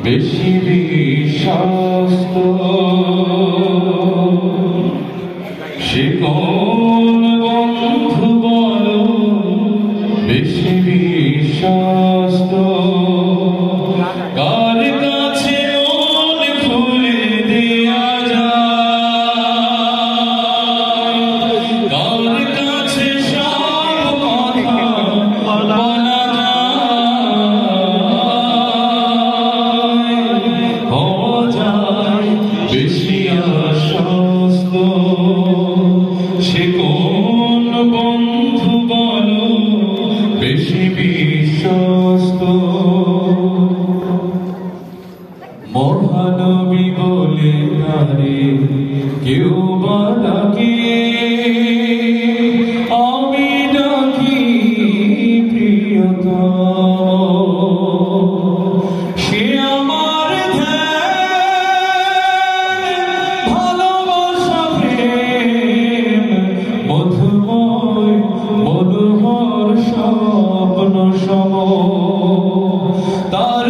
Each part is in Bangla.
বেশি বিশ্বস্ত সে কোন বন্ধু বলো বেশি বিশ্বস্ত কার কাছে মন খুলে দেয়া যায় কার কাছে সব কথা বলা যায় বেশি আশ্বস্ত সে কোন বন্ধু বলো বেশি বিশ্বস্ত মহানবী বলে তারে কেউ বা ডাকে আমি ডাকি প্রিয়তম সে আমার ভালোবাসা প্রেম মধুময় মনোহর স্বপ্ন সম তার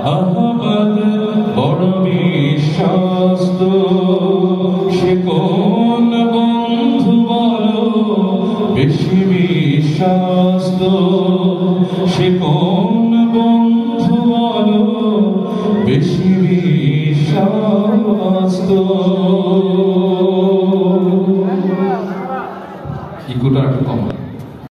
আহমদ বড় বিশ্বস্ত সে কোন বন্ধু বলো বেশি বিশ্বস্ত সে কোন বন্ধু বলো বেশি বিশ্বস্ত